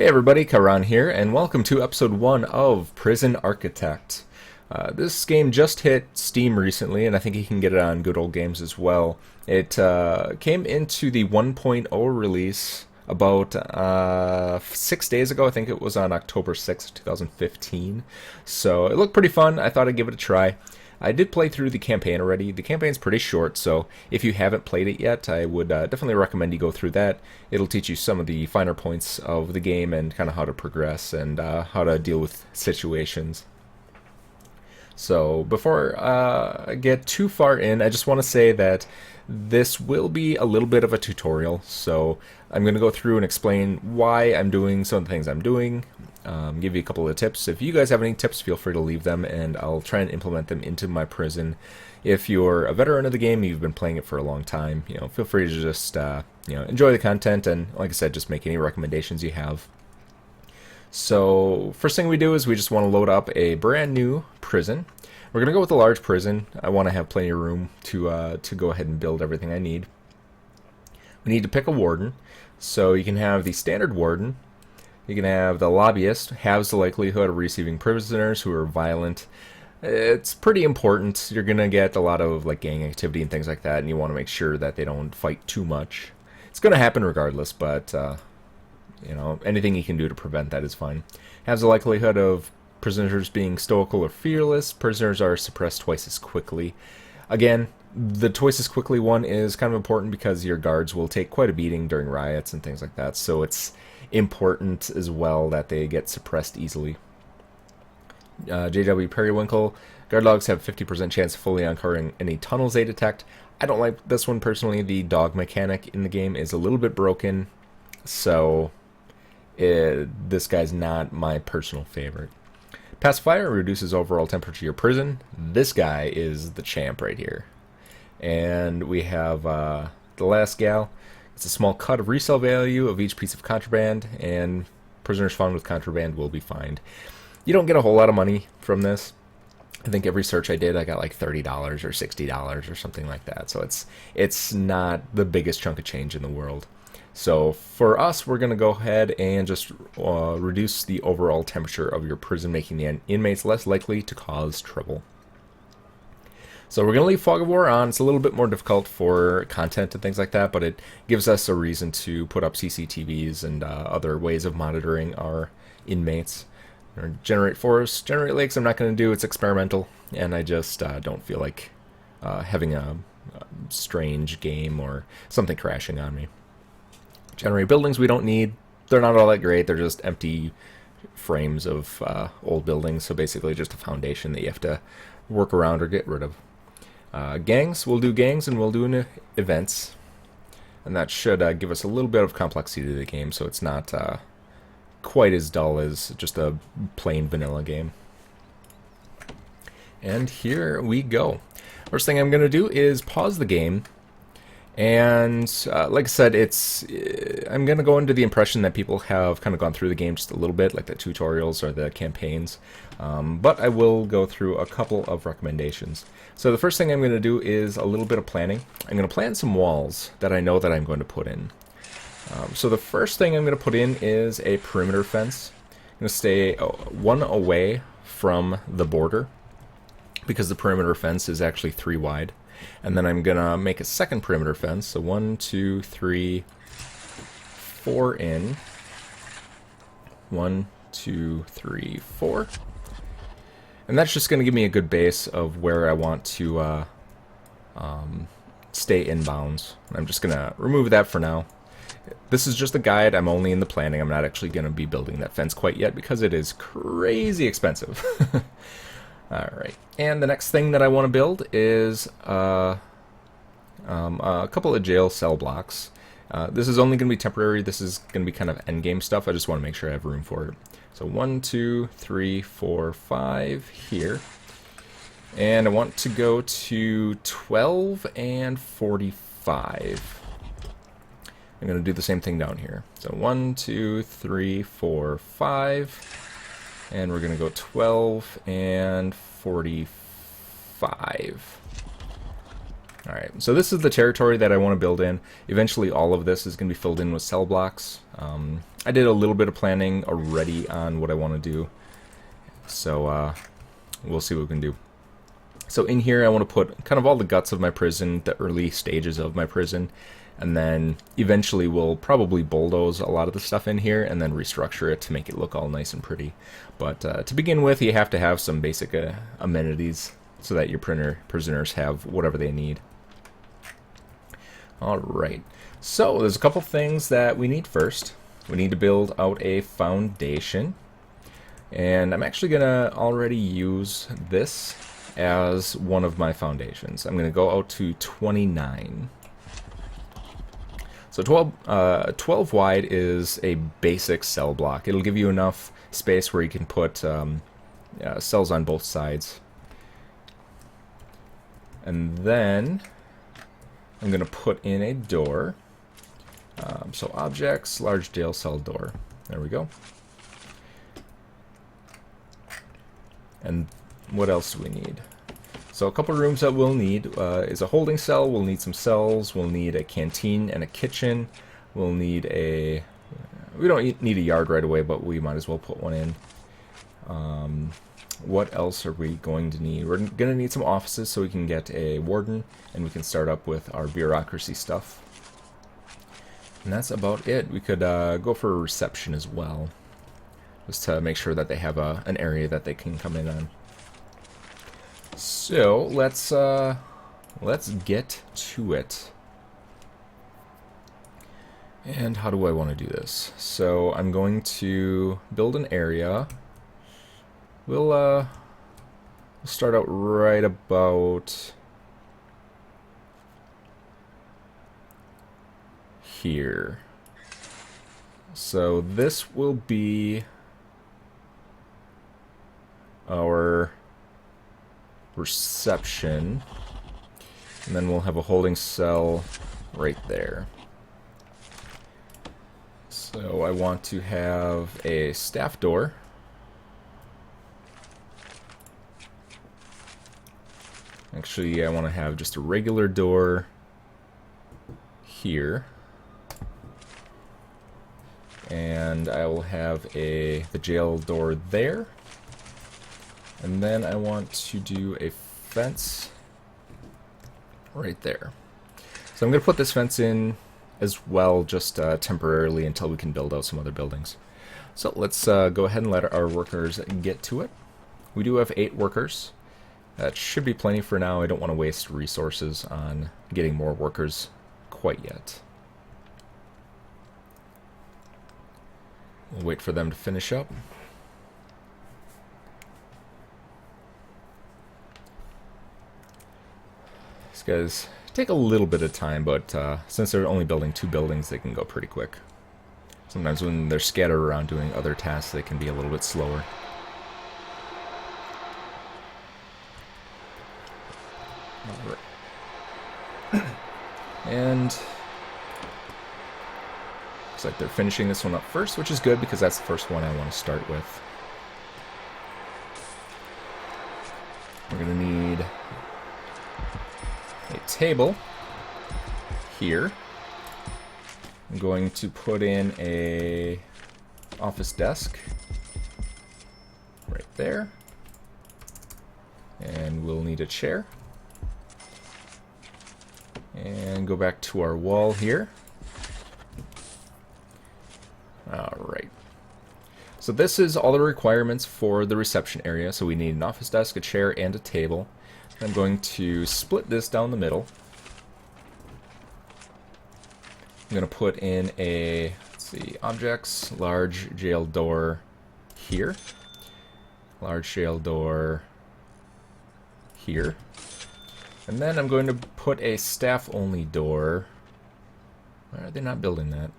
Hey everybody, Karan here, and welcome to episode 1 of Prison Architect. This game just hit Steam recently, and I think you can get it on Good Old Games as well. It came into the 1.0 release about 6 days ago. I think it was on October 6th, 2015. So it looked pretty fun. I thought I'd give it a try. I did play through the campaign already. The campaign's pretty short, so if you haven't played it yet, I would definitely recommend you go through that. It'll teach you some of the finer points of the game and kind of how to progress and how to deal with situations. So before I get too far in, I just want to say that this will be a little bit of a tutorial. So I'm going to go through and explain why I'm doing some of the things I'm doing, give you a couple of tips. If you guys have any tips, feel free to leave them, and I'll try and implement them into my prison. If you're a veteran of the game, you've been playing it for a long time, feel free to just enjoy the content, and like I said, just make any recommendations you have. So first thing we do is we just want to load up a brand new prison. We're going to go with a large prison. I want to have plenty of room to go ahead and build everything I need. We need to pick a warden. So you can have the standard warden. You can have the lobbyist, halves the likelihood of receiving prisoners who are violent. It's pretty important. You're going to get a lot of gang activity and things like that, and you want to make sure that they don't fight too much. It's going to happen regardless, but anything you can do to prevent that is fine. Has the likelihood of prisoners being stoical or fearless. Prisoners are suppressed twice as quickly. Again, the twice as quickly one is kind of important because your guards will take quite a beating during riots and things like that, so it's important as well that they get suppressed easily. JW Periwinkle, guard dogs have 50% chance of fully uncovering any tunnels they detect. I don't like this one personally. The dog mechanic in the game is a little bit broken, so this guy's not my personal favorite. Pacifier reduces overall temperature of your prison. This guy is the champ right here. And we have the last gal. It's a small cut of resale value of each piece of contraband, and prisoners found with contraband will be fined. You don't get a whole lot of money from this. I think every search I did, I got like $30 or $60 or something like that. So it's not the biggest chunk of change in the world. So for us, we're going to go ahead and just reduce the overall temperature of your prison, making the inmates less likely to cause trouble. So we're going to leave Fog of War on. It's a little bit more difficult for content and things like that, but it gives us a reason to put up CCTVs and other ways of monitoring our inmates. Or generate forests, generate lakes, I'm not going to do. It's experimental, and I just don't feel like having a strange game or something crashing on me. Generate buildings we don't need. They're not all that great. They're just empty frames of old buildings, so basically just a foundation that you have to work around or get rid of. Gangs, we'll do gangs and we'll do events, and that should give us a little bit of complexity to the game, so it's not quite as dull as just a plain vanilla game. And here we go. First thing I'm going to do is pause the game. And like I said, I'm going to go into the impression that people have kind of gone through the game just a little bit, like the tutorials or the campaigns. But I will go through a couple of recommendations. So the first thing I'm going to do is a little bit of planning. I'm going to plan some walls that I know that I'm going to put in. So the first thing I'm going to put in is a perimeter fence. I'm going to stay one away from the border because the perimeter fence is actually 3 wide. And then I'm going to make a second perimeter fence. So 1, 2, 3, 4 in. 1, 2, 3, 4. And that's just going to give me a good base of where I want to stay in bounds. I'm just going to remove that for now. This is just a guide. I'm only in the planning. I'm not actually going to be building that fence quite yet because it is crazy expensive. Alright, and the next thing that I want to build is a couple of jail cell blocks. This is only going to be temporary. This is going to be kind of endgame stuff. I just want to make sure I have room for it. So 1, 2, 3, 4, 5 here. And I want to go to 12 and 45. I'm going to do the same thing down here. So 1, 2, 3, 4, 5. And we're going to go 12 and 45. Alright, so this is the territory that I want to build in. Eventually all of this is going to be filled in with cell blocks. I did a little bit of planning already on what I want to do, so we'll see what we can do. So in here I want to put kind of all the guts of my prison, the early stages of my prison, and then eventually we'll probably bulldoze a lot of the stuff in here and then restructure it to make it look all nice and pretty. But to begin with, you have to have some basic amenities so that your prisoners have whatever they need. Alright, so there's a couple things that we need first. We need to build out a foundation, and I'm actually going to already use this as one of my foundations. I'm going to go out to 29. So 12 wide is a basic cell block. It'll give you enough space where you can put cells on both sides. And then I'm going to put in a door. So objects, large jail cell door. There we go. And what else do we need? So a couple rooms that we'll need is a holding cell. We'll need some cells. We'll need a canteen and a kitchen. We'll need a... We don't need a yard right away, but we might as well put one in. What else are we going to need? We're going to need some offices so we can get a warden, and we can start up with our bureaucracy stuff. And that's about it. We could go for a reception as well, just to make sure that they have an area that they can come in on. So let's get to it. And how do I want to do this? So I'm going to build an area. We'll start out right about here. So this will be our reception, and then we'll have a holding cell right there. So I want to have a staff door. Actually, I want to have just a regular door here. And I will have the jail door there. And then I want to do a fence right there. So I'm going to put this fence in as well, just temporarily until we can build out some other buildings. So let's go ahead and let our workers get to it. We do have 8 workers. That should be plenty for now. I don't want to waste resources on getting more workers quite yet. We'll wait for them to finish up. These guys take a little bit of time, but since they're only building 2 buildings, they can go pretty quick. Sometimes when they're scattered around doing other tasks, they can be a little bit slower. Alright. And looks like they're finishing this one up first, which is good because that's the first one I want to start with. We're going to need a table here. I'm going to put in a office desk right there. And we'll need a chair. And go back to our wall here. Alright. So this is all the requirements for the reception area. So we need an office desk, a chair, and a table. I'm going to split this down the middle. I'm going to put in a, let's see, objects, large jail door here. Large jail door here. And then I'm going to put a staff-only door. Why are they not building that?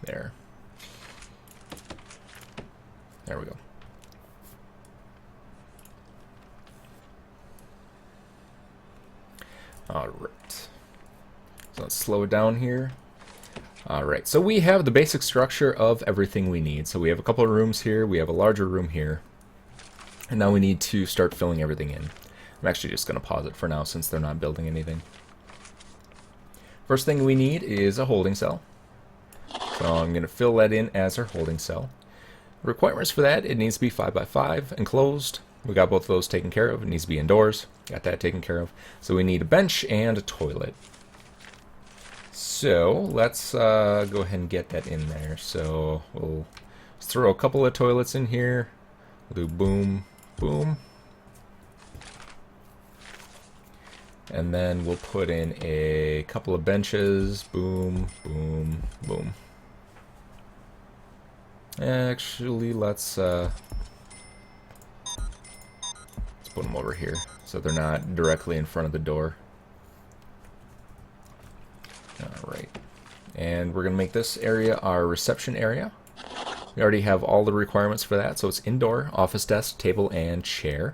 There. There we go. Alright. So let's slow it down here. Alright, so we have the basic structure of everything we need. So we have a couple of rooms here, we have a larger room here. And now we need to start filling everything in. I'm actually just going to pause it for now since they're not building anything. First thing we need is a holding cell. So I'm going to fill that in as our holding cell. Requirements for that, it needs to be 5x5 enclosed. We got both of those taken care of. It needs to be indoors. Got that taken care of. So we need a bench and a toilet. So let's go ahead and get that in there. So we'll throw a couple of toilets in here. We'll do boom, boom. And then we'll put in a couple of benches. Boom, boom, boom. Actually, let's put them over here so they're not directly in front of the door. Alright. And we're going to make this area our reception area. We already have all the requirements for that, so it's indoor, office desk, table, and chair.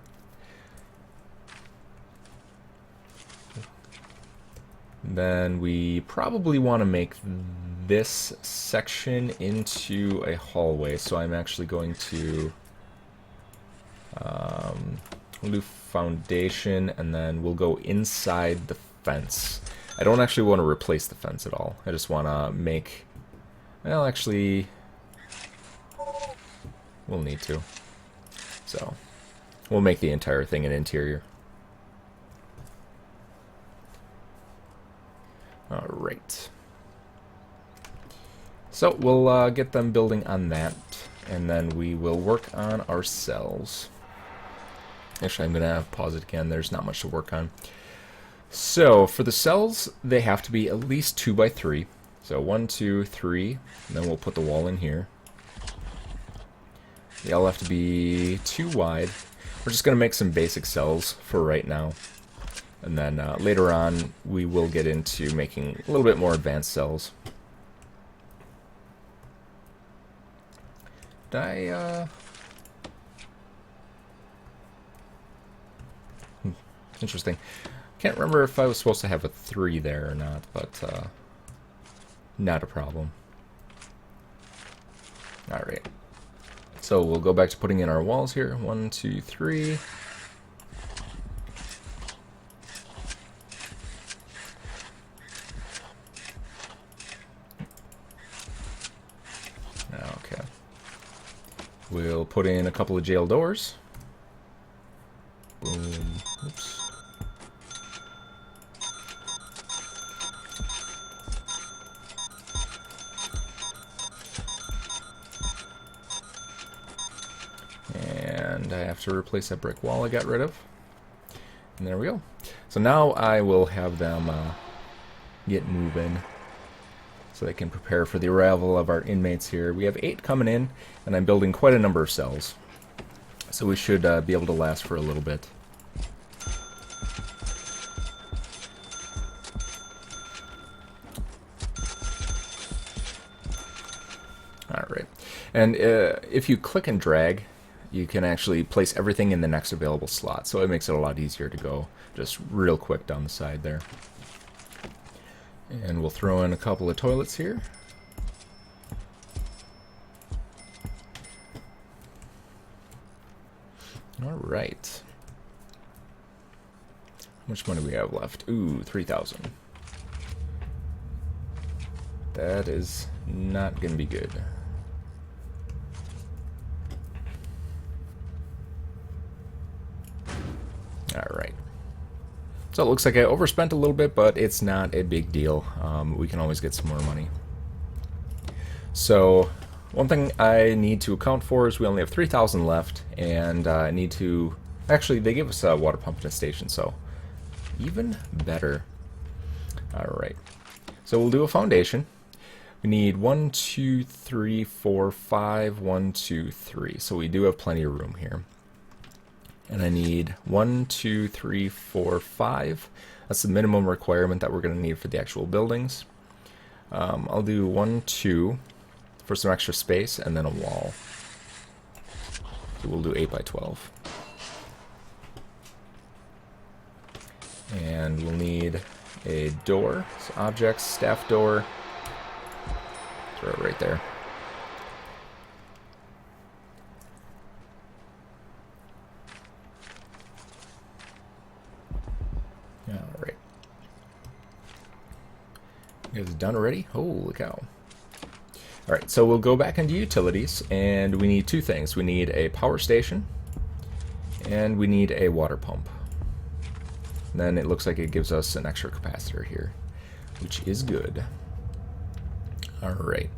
Then we probably want to make this section into a hallway, so I'm actually going to we'll do foundation, and then we'll go inside the fence. I don't actually want to replace the fence at all. I just want to make, well, actually, we'll need to. So we'll make the entire thing an interior. Alright. So we'll get them building on that, and then we will work on our cells. Actually, I'm going to pause it again. There's not much to work on. So for the cells, they have to be at least 2x3. So 1, 2, 3, and then we'll put the wall in here. They all have to be 2 wide. We're just going to make some basic cells for right now. And then later on, we will get into making a little bit more advanced cells. Did I, Interesting. Can't remember if I was supposed to have a 3 there or not, but not a problem. Alright. So we'll go back to putting in our walls here. 1, 2, 3. Okay. We'll put in a couple of jail doors. Boom. Oops. And I have to replace that brick wall I got rid of. And there we go. So now I will have them get moving so they can prepare for the arrival of our inmates here. We have 8 coming in, and I'm building quite a number of cells. So we should be able to last for a little bit. Alright. And if you click and drag, you can actually place everything in the next available slot, so it makes it a lot easier to go just real quick down the side there. And we'll throw in a couple of toilets here. Alright. How much money do we have left? Ooh, 3,000. That is not going to be good. Alright. So it looks like I overspent a little bit, but it's not a big deal. We can always get some more money. So one thing I need to account for is we only have 3,000 left, and I need to... Actually, they gave us a water pump in a station, so even better. Alright. So we'll do a foundation. We need 1, 2, 3, 4, 5, 1, 2, 3. So we do have plenty of room here. And I need 1, 2, 3, 4, 5. That's the minimum requirement that we're going to need for the actual buildings. I'll do 1, 2 for some extra space, and then a wall. So we'll do 8 by 12. And we'll need a door. So objects, staff door. Throw it right there. it done already? Holy cow. Alright, so we'll go back into utilities, and we need two things. We need a power station, and we need a water pump. And then it looks like it gives us an extra capacitor here, which is good. Alright.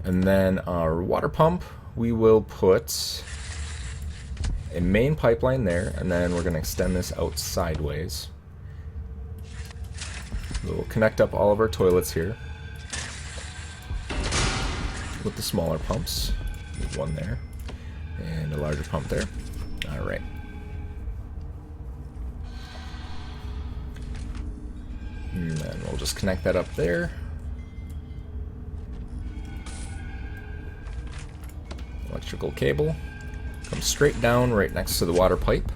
And then our water pump, we will put a main pipeline there, and then we're going to extend this out sideways. We'll connect up all of our toilets here with the smaller pumps. There's one there, and a larger pump there. Alright. And then we'll just connect that up there. Electrical cable comes straight down right next to the water pipe.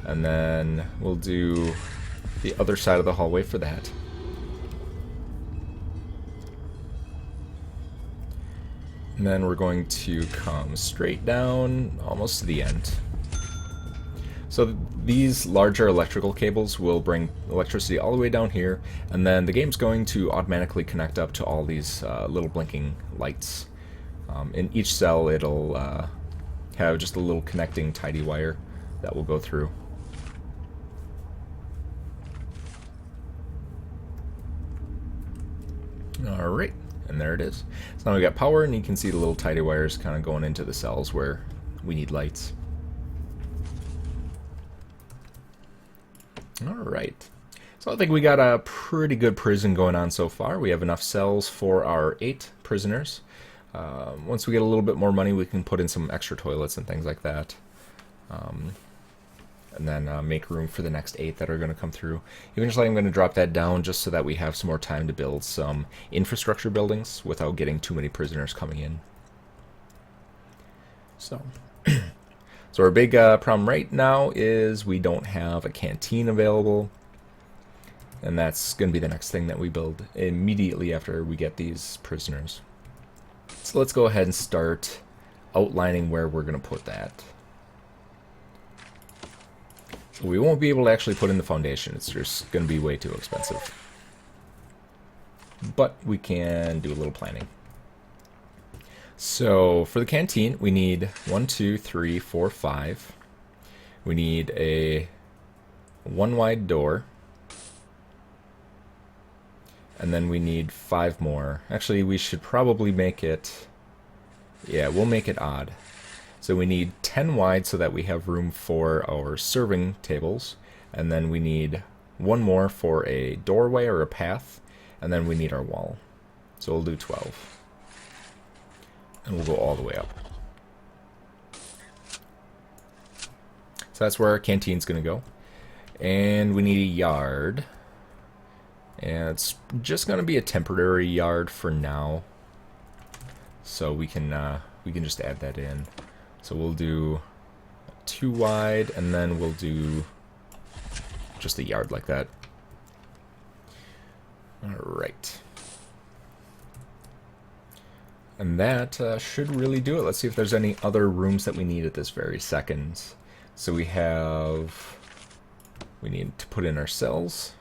And then we'll do the other side of the hallway for that. And then we're going to come straight down almost to the end. So these larger electrical cables will bring electricity all the way down here, and then the game's going to automatically connect up to all these little blinking lights. In each cell it'll have just a little connecting tidy wire that will go through. Alright, and there it is. So now we got power, and you can see the little tidy wires kind of going into the cells where we need lights. Alright, so I think we got a pretty good prison going on so far. We have enough cells for our 8 prisoners. Once we get a little bit more money, we can put in some extra toilets and things like that. And then make room for the next 8 that are going to come through. Eventually I'm going to drop that down just so that we have some more time to build some infrastructure buildings without getting too many prisoners coming in. So... So our big problem right now is we don't have a canteen available, and that's going to be the next thing that we build immediately after we get these prisoners. So let's go ahead and start outlining where we're going to put that. So we won't be able to actually put in the foundation, it's just going to be way too expensive. But we can do a little planning. So for the canteen, we need 1, 2, 3, 4, 5. We need a 1 wide door. And then we need 5 more. Actually, we should probably make it... Yeah, we'll make it odd. So we need 10 wide so that we have room for our serving tables. And then we need 1 more for a doorway or a path. And then we need our wall. So we'll do 12. And we'll go all the way up. So that's where our canteen's going to go. And we need a yard. And it's just going to be a temporary yard for now. So we can just add that in. So we'll do 2 wide, and then we'll do just a yard like that. Alright. And that should really do it. Let's see if there's any other rooms that we need at this very second. So we need to put in our cells.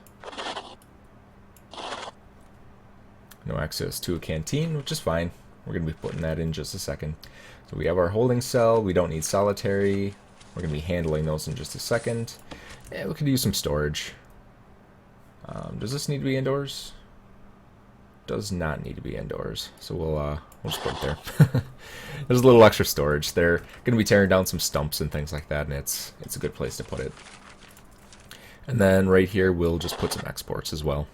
No access to a canteen, which is fine. We're going to be putting that in just a second. So we have our holding cell. We don't need solitary. We're going to be handling those in just a second. Yeah, we could use some storage. Does this need to be indoors? Does not need to be indoors. So we'll just put it there. There's a little extra storage. They're going to be tearing down some stumps and things like that, and it's a good place to put it. And then right here, we'll just put some exports as well.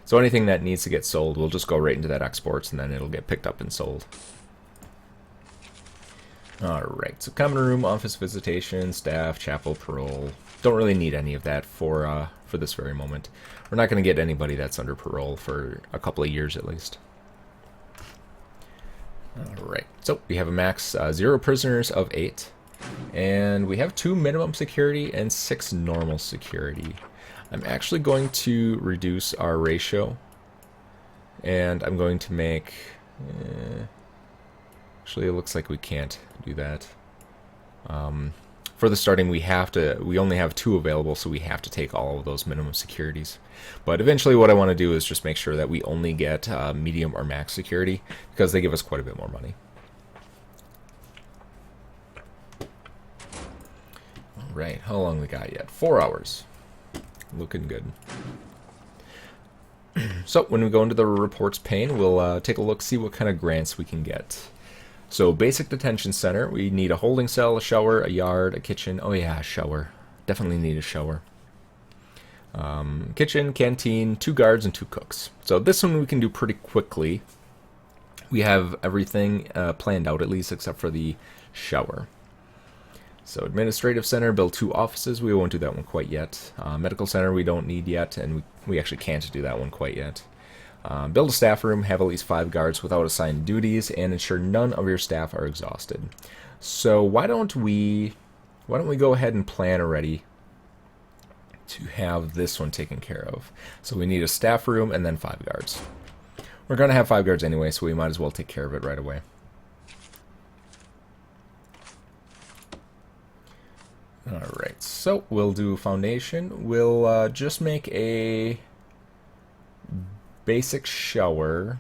So anything that needs to get sold, we'll just go right into that exports, and then it'll get picked up and sold. Alright, so common room, office visitation, staff, chapel, parole. Don't really need any of that for this very moment. We're not going to get anybody that's under parole for a couple of years at least. Alright, so we have a max 0 prisoners of 8. And we have 2 minimum security and 6 normal security. I'm actually going to reduce our ratio. And I'm going to make... actually, it looks like we can't do that. For the starting, we only have 2 available, so we have to take all of those minimum securities. But eventually what I want to do is just make sure that we only get medium or max security, because they give us quite a bit more money. Alright, how long we got yet? 4 hours. Looking good. So when we go into the reports pane, we'll take a look, see what kind of grants we can get. So basic detention center, we need a holding cell, a shower, a yard, a kitchen. Oh yeah, a shower. Definitely need a shower. Kitchen, canteen, 2 guards, and 2 cooks. So this one we can do pretty quickly. We have everything planned out, at least except for the shower. So administrative center, build 2 offices. We won't do that one quite yet. Medical center we don't need yet, and we actually can't do that one quite yet. Build a staff room, have at least 5 guards without assigned duties, and ensure none of your staff are exhausted. So why don't we go ahead and plan already to have this one taken care of. So we need a staff room and then 5 guards. We're going to have 5 guards anyway, so we might as well take care of it right away. Alright, so we'll do foundation. We'll just make a basic shower.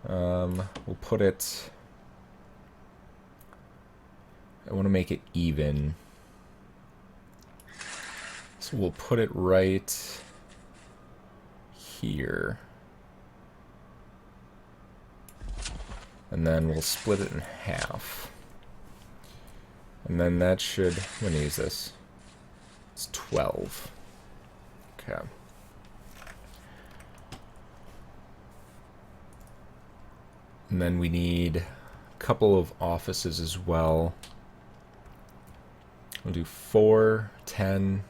We'll put it... I want to make it even. So we'll put it right here. And then we'll split it in half. And then that should... How many is this? It's 12. Okay. And then we need a couple of offices as well. We'll do 4, 10...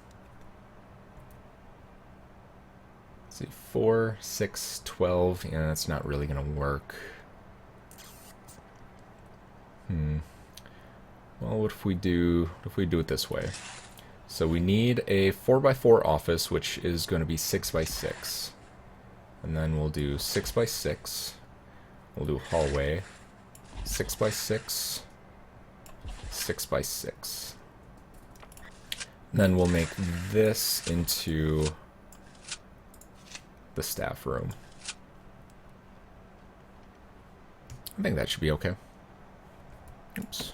Let's see, 4, 6, 12. Yeah, that's not really going to work. Well, what if we do it this way? So we need a 4x4 office, which is going to be 6x6. And then we'll do 6x6. We'll do hallway. 6x6. 6x6. And then we'll make this into the staff room. I think that should be okay. Oops.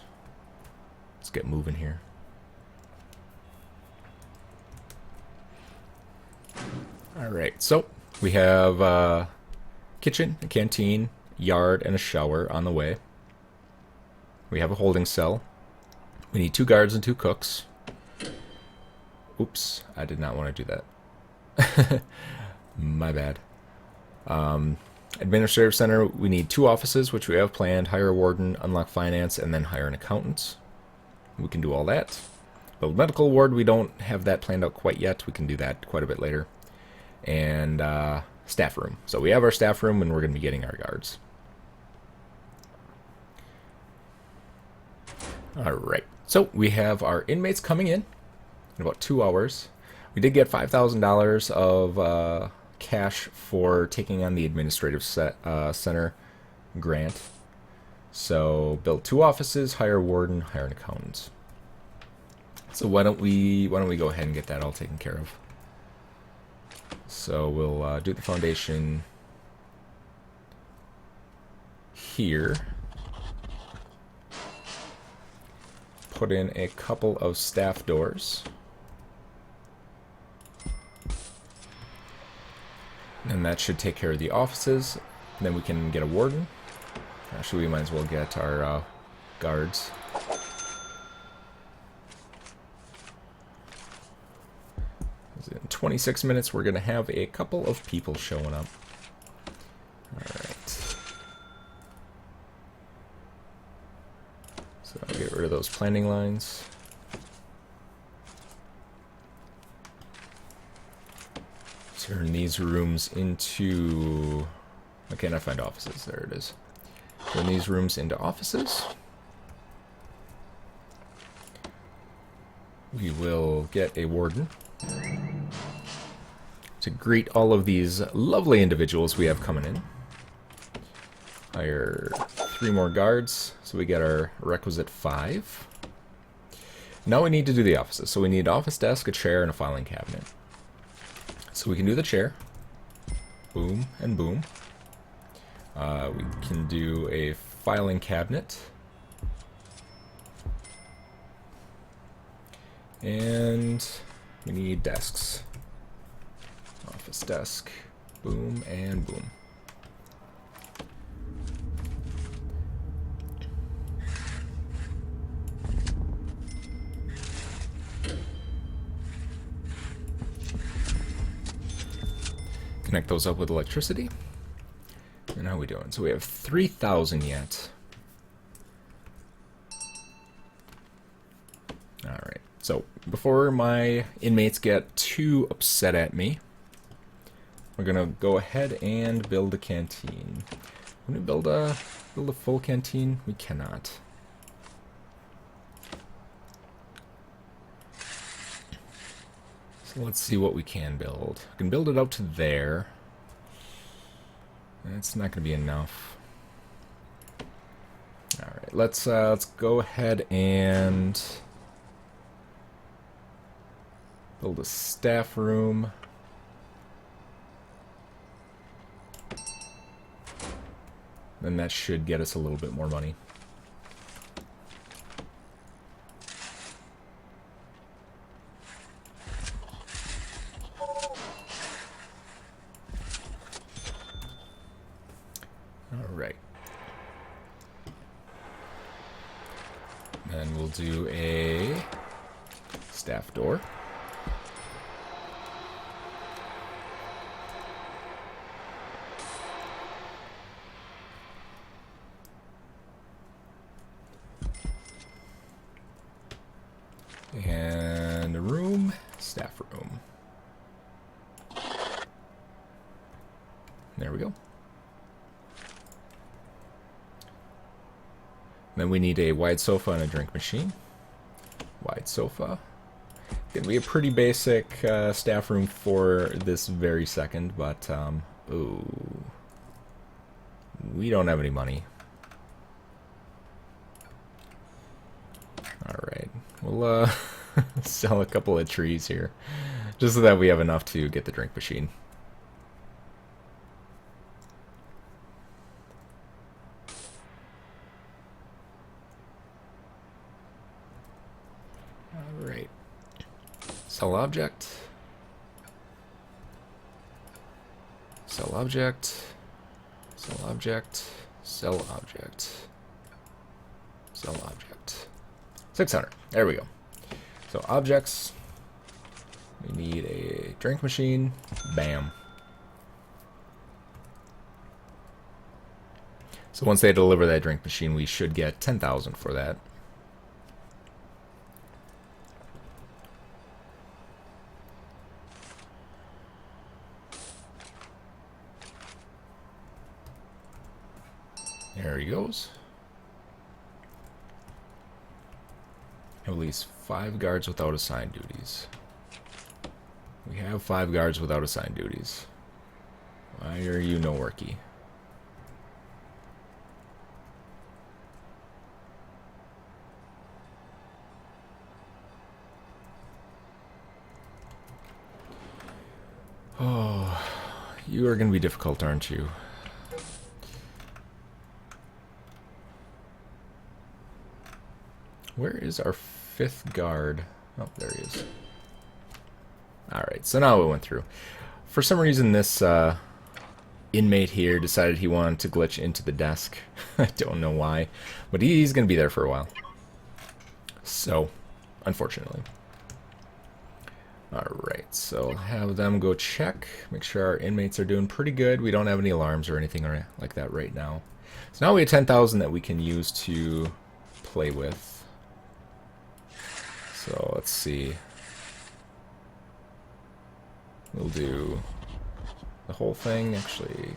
Let's get moving here. Alright, so we have a kitchen, a canteen, yard, and a shower on the way. We have a holding cell. We need 2 guards and 2 cooks. Oops, I did not want to do that. My bad. Administrative center, we need 2 offices, which we have planned. Hire a warden, unlock finance, and then hire an accountant. We can do all that. Build medical ward, we don't have that planned out quite yet. We can do that quite a bit later. And staff room. So we have our staff room, and we're going to be getting our guards. Alright, so we have our inmates coming in about 2 hours. We did get $5,000 of cash for taking on the administrative center grant. So build 2 offices, hire a warden, hire an accountant. So why don't we go ahead and get that all taken care of? So we'll do the foundation here. Put in a couple of staff doors. And that should take care of the offices. Then we can get a warden. Actually, we might as well get our guards. In 26 minutes, we're going to have a couple of people showing up. Alright. So I'll get rid of those planning lines. Turn these rooms into... I cannot find offices. There it is. Turn these rooms into offices. We will get a warden to greet all of these lovely individuals we have coming in. Hire 3 more guards, so we get our requisite 5. Now we need to do the offices. So we need an office desk, a chair, and a filing cabinet. So we can do the chair. Boom and boom. We can do a filing cabinet. And we need desks. Office desk. Boom and boom. Connect those up with electricity. And how are we doing? So we have 3,000 yet. Alright, so before my inmates get too upset at me, we're gonna go ahead and build a canteen. Can we build a full canteen? We cannot. So let's see what we can build. We can build it out to there. That's not going to be enough. All right, let's go ahead and build a staff room. Then that should get us a little bit more money. Alright. Then we'll do a staff door. And a room, staff room. There we go. Then we need a wide sofa and a drink machine. Wide sofa. Gonna be a pretty basic staff room for this very second, but ooh, we don't have any money. All right, we'll sell a couple of trees here, just so that we have enough to get the drink machine. Alright. Sell object. Sell object. Sell object. Sell object. Sell object. 600. There we go. So objects. We need a drink machine. Bam. So once they deliver that drink machine, we should get 10,000 for that. There he goes. At least 5 guards without assigned duties. We have 5 guards without assigned duties. Why are you no worky? Oh, you are going to be difficult, aren't you? Where is our 5th guard? Oh, there he is. Alright, so now it went through. For some reason, this inmate here decided he wanted to glitch into the desk. I don't know why, but he's going to be there for a while. So, unfortunately. Alright, so have them go check. Make sure our inmates are doing pretty good. We don't have any alarms or anything like that right now. So now we have 10,000 that we can use to play with. So let's see. We'll do the whole thing. Actually,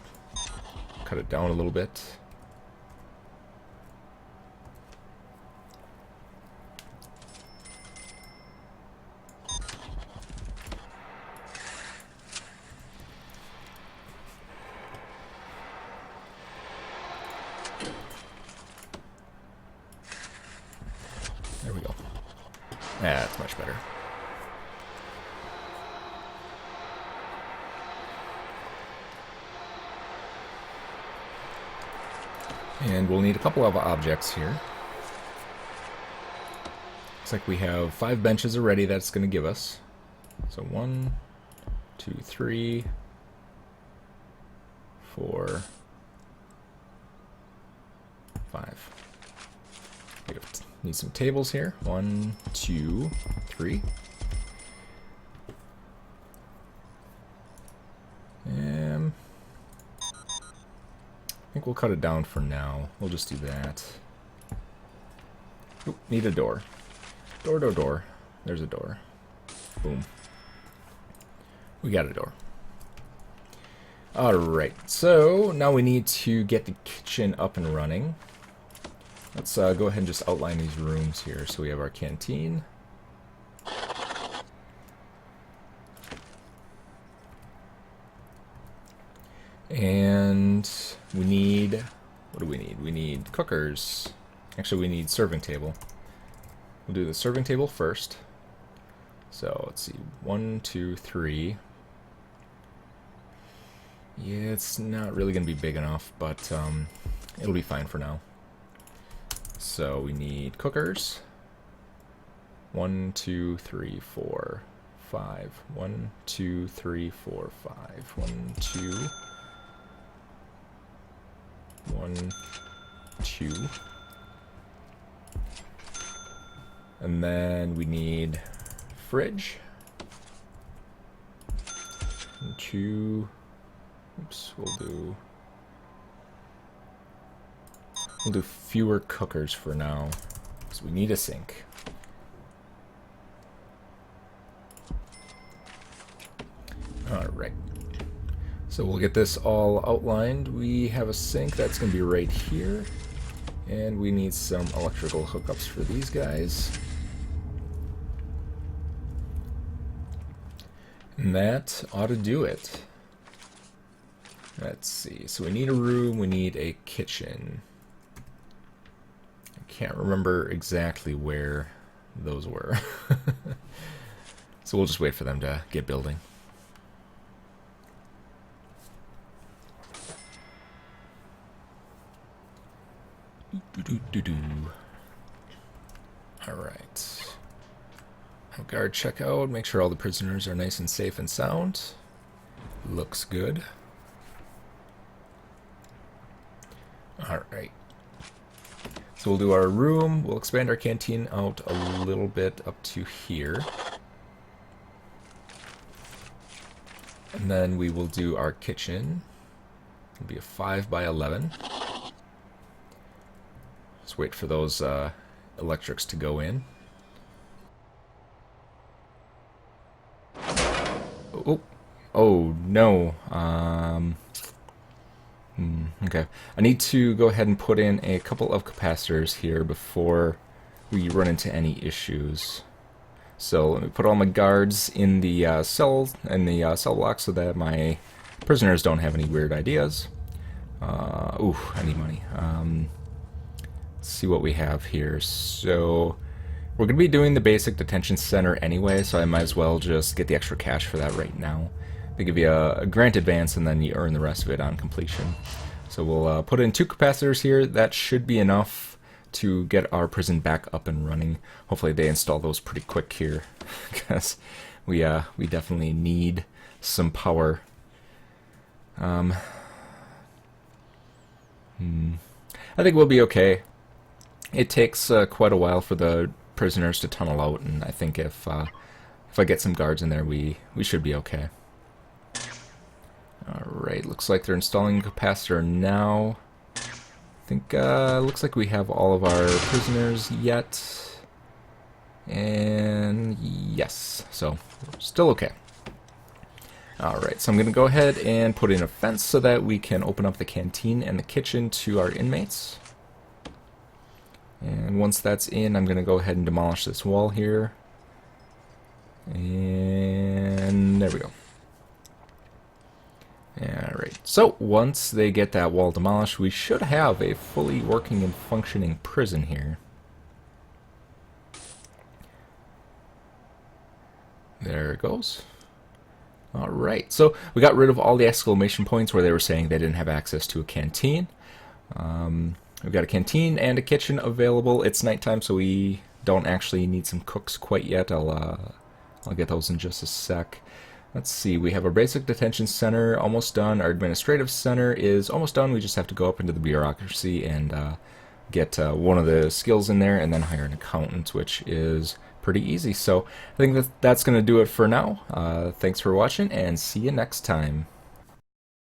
cut it down a little bit. That's much better. And we'll need a couple of objects here. Looks like we have 5 benches already that's going to give us. So 1, 2, 3, 4, 5. We need some tables here. 1, 2, 3. I think we'll cut it down for now. We'll just do that. Oop, need a door. Door, door, door. There's a door. Boom. We got a door. Alright, so now we need to get the kitchen up and running. Let's go ahead and just outline these rooms here. So we have our canteen. And we need, what do we need? We need cookers. Actually, we need serving table. We'll do the serving table first. So let's see, 1, 2, 3. Yeah, it's not really going to be big enough, but it'll be fine for now. So we need cookers. 1, 2, 3, 4, 5. 1, 2, 3, 4, 5. 1, 2. 1, 2. And then we need fridge. 2. Oops, we'll do fewer cookers for now, because we need a sink. Alright. So we'll get this all outlined. We have a sink that's going to be right here. And we need some electrical hookups for these guys. And that ought to do it. Let's see. So we need a room, we need a kitchen. I can't remember exactly where those were. So we'll just wait for them to get building. Alright. Guard check out, make sure all the prisoners are nice and safe and sound. Looks good. Alright. So we'll do our room, we'll expand our canteen out a little bit up to here. And then we will do our kitchen. It'll be a 5 by 11. Just wait for those electrics to go in. Oh no. Okay. I need to go ahead and put in a couple of capacitors here before we run into any issues. So let me put all my guards in the cell block so that my prisoners don't have any weird ideas. Ooh, I need money. Let's see what we have here. So we're going to be doing the basic detention center anyway, so I might as well just get the extra cash for that right now. They give you a grant advance and then you earn the rest of it on completion. So we'll put in 2 capacitors here. That should be enough to get our prison back up and running. Hopefully they install those pretty quick here, because we definitely need some power. I think we'll be okay. It takes quite a while for the prisoners to tunnel out, and I think if I get some guards in there, we should be okay. Alright, looks like they're installing a capacitor now. I think looks like we have all of our prisoners yet. And yes, so still okay. Alright, so I'm going to go ahead and put in a fence so that we can open up the canteen and the kitchen to our inmates. And once that's in, I'm going to go ahead and demolish this wall here. And there we go. Alright, so once they get that wall demolished, we should have a fully working and functioning prison here. There it goes. All right, so we got rid of all the exclamation points where they were saying they didn't have access to a canteen. We've got a canteen and a kitchen available. It's nighttime, so we don't actually need some cooks quite yet. I'll get those in just a sec. Let's see, we have our basic detention center almost done. Our administrative center is almost done. We just have to go up into the bureaucracy and get one of the skills in there and then hire an accountant, which is pretty easy. So I think that's going to do it for now. Thanks for watching and see you next time.